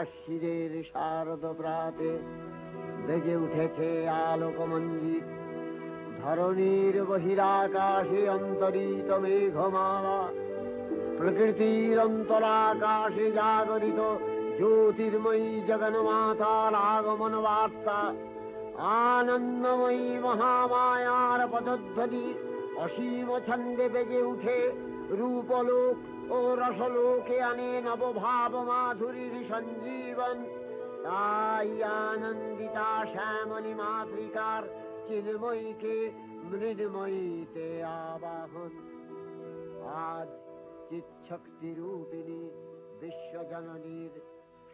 আশ্বিনের শারদ প্রাতে বেজে উঠেছে আলোকমঞ্জিত ধরণীর বহিরাকাশে অন্তরিত মেঘমালা প্রকৃতির অন্তরাকাশে জাগরিত জ্যোতির্ময়ী জগন্মাতার আগমন বার্তা আনন্দময়ী মহামায়ার পদধ্বনি অসীম ছন্দে বেজে উঠে রূপলোক ও রসলোকে আনে নবভাব মাধুরীর সঞ্জীবন তাই আনন্দিতা শ্যামনী মাতৃকার চিন্ময়ীকে মৃন্ময়ীতে আবাহন আজ চিৎশক্তি রূপিণী বিশ্বজননীর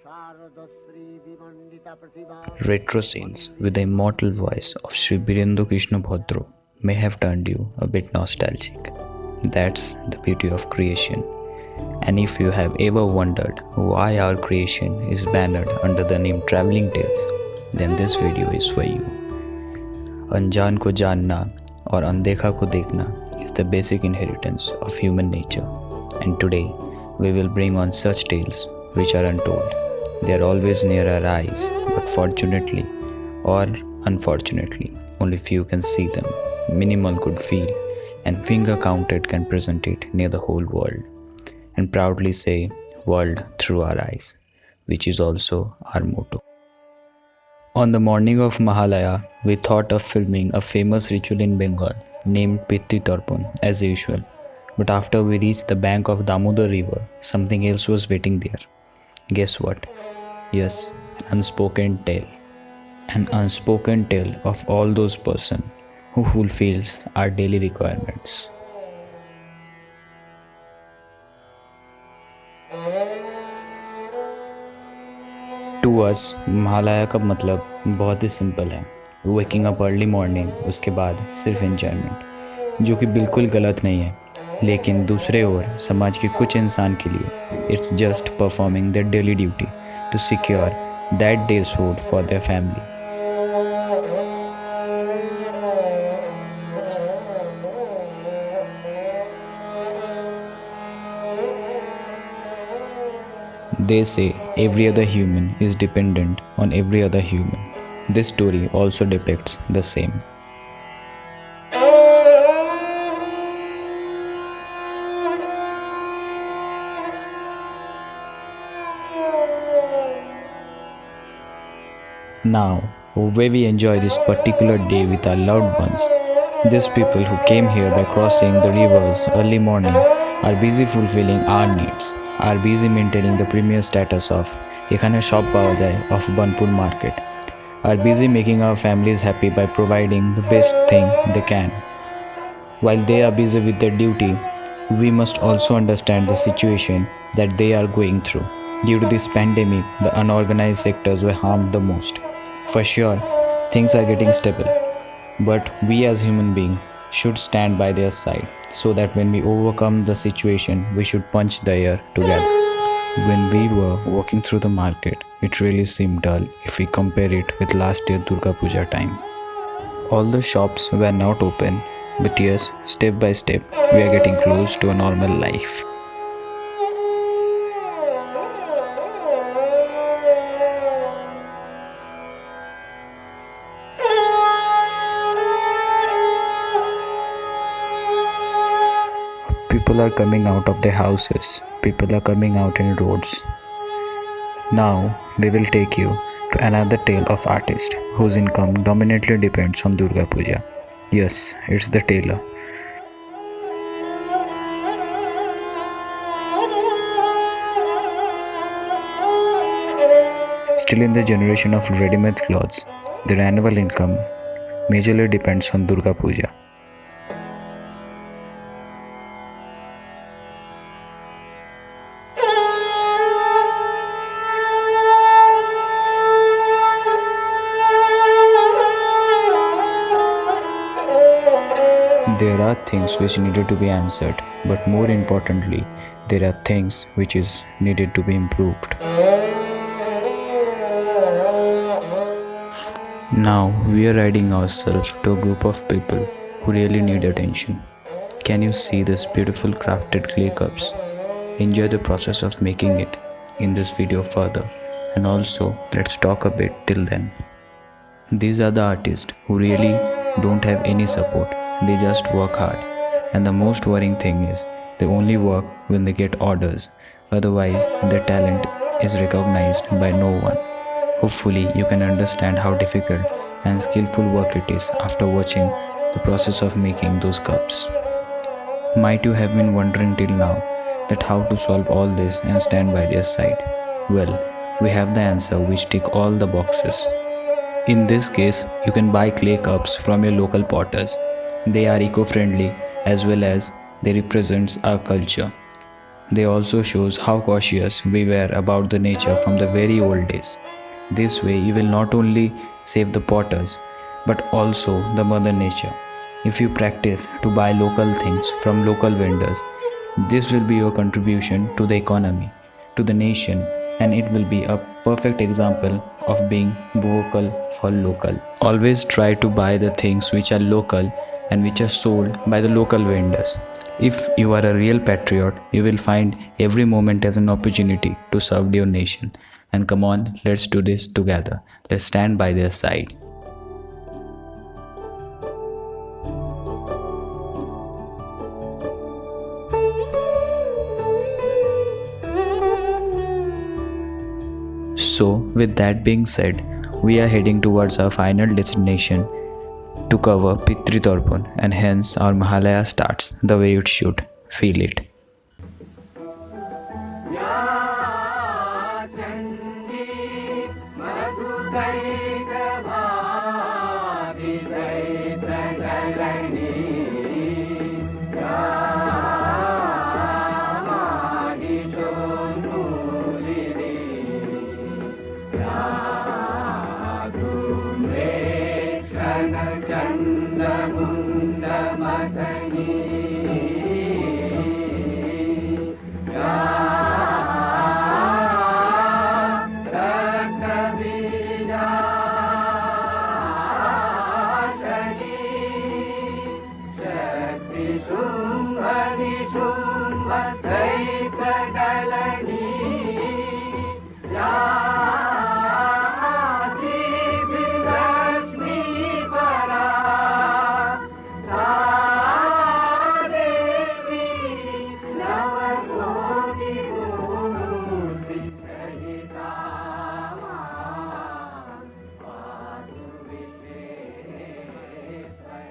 শারদশ্রী বিমণ্ডিতা প্রতিভা. Retro scenes with the immortal voice of Sri Birendra Krishna Bhadro may have turned you a bit nostalgic. That's the beauty of creation. And if you have ever wondered why our creation is bannered under the name Travelling Tales, then this video is for you. अनजान को जानना और अनदेखा को देखना is the basic inheritance of human nature. And today, we will bring on such tales which are untold. They are always near our eyes, but fortunately or unfortunately, only few can see them, minimal could feel, and finger counted can present it near the whole world. And proudly say, world through our eyes, which is also our motto. On the morning of Mahalaya, we thought of filming a famous ritual in Bengal named Pitri Tarpan as usual. But after we reached the bank of Damodar river, something else was waiting there. Guess what? Yes, an unspoken tale. An unspoken tale of all those person who fulfills our daily requirements. To us, Mahalaya का मतलब बहुत ही simple है. Waking up early morning, उसके बाद सिर्फ enjoyment, जो कि बिल्कुल गलत नहीं है. लेकिन दूसरे ओर समाज के कुछ इंसान के लिए it's just performing their daily duty to secure that day's food for their family. They say every other human is dependent on every other human. This story also depicts the same. Now, where we enjoy this particular day with our loved ones, these people who came here by crossing the rivers early morning are busy fulfilling our needs, are busy maintaining the premier status of ekhane shop pawa jay of Banpur market, are busy making our families happy by providing the best thing they can. While they are busy with their duty, we must also understand the situation that they are going through. Due to this pandemic, the unorganized sectors were harmed the most. For sure, things are getting stable, but we as human beings should stand by their side so that when we overcome the situation, we should punch the air together. When we were walking through the market, it really seemed dull if we compare it with last year Durga Puja time. All the shops were not open, but yes, step by step, we are getting close to a normal life. People are coming out of their houses. People are coming out in roads. Now, we will take you to another tale of artist whose income dominantly depends on Durga Puja. Yes, it's the tailor. Still in the generation of ready-made clothes, their annual income majorly depends on Durga Puja. There are things which needed to be answered, but more importantly, there are things which is needed to be improved. Now we are riding ourselves to a group of people who really need attention. Can you see this beautiful crafted clay cups? Enjoy the process of making it in this video further. and also let's talk a bit till then. These are the artists who really don't have any support, they just work hard. And the most worrying thing is they only work when they get orders, otherwise, their talent is recognized by no one. Hopefully, you can understand how difficult and skillful work it is after watching the process of making those cups. Might you have been wondering till now that how to solve all this and stand by their side? Well, we have the answer which tick all the boxes. In this case, you can buy clay cups from your local potters. They are eco-friendly as well as they represent our culture. They also shows how cautious we were about the nature from the very old days. This way you will not only save the potters but also the mother nature. If you practice to buy local things from local vendors, this will be your contribution to the economy, to the nation, and it will be a perfect example of being vocal for local. Always try to buy the things which are local and which are sold by the local vendors. If you are a real patriot, you will find every moment as an opportunity to serve your nation. And come on, let's do this together. Let's stand by their side. So, with that being said, we are heading towards our final destination to cover Pitri Tarpan, and hence our Mahalaya starts the way it should. Feel it.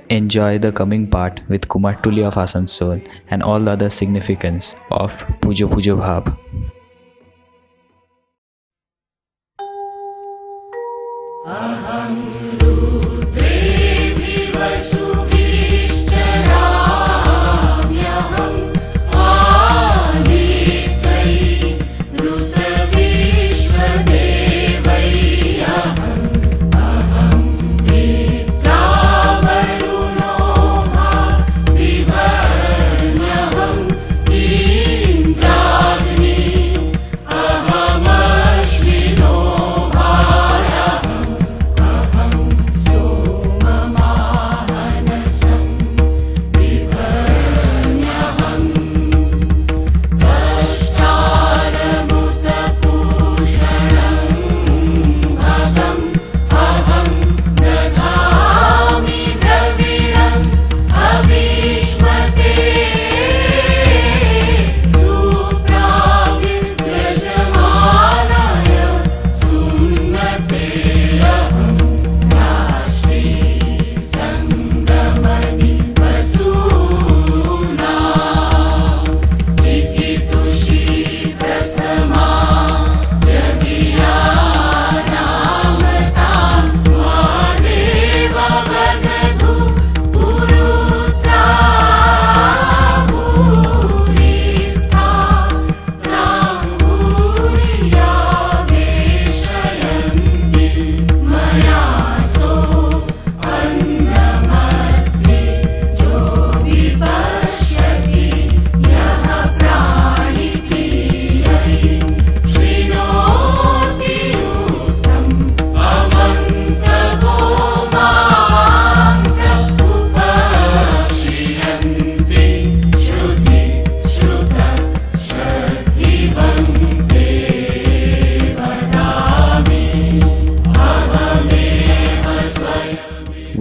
Enjoy the coming part with Kumartuli of Asansol and all the other significance of Pujo Pujo Bhab. So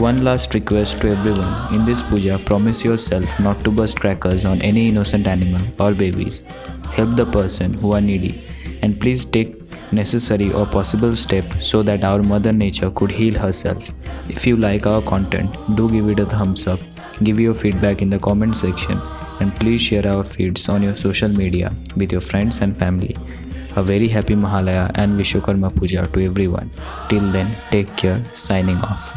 One last request to everyone in this puja, promise yourself not to burst crackers on any innocent animal or babies. Help the person who are needy, and please take necessary or possible step so that our mother nature could heal herself. If you like our content, do give it a thumbs up, give your feedback in the comment section, and please share our feeds on your social media with your friends and family. A very happy Mahalaya and Vishwakarma Puja to everyone. Till then, take care. Signing off.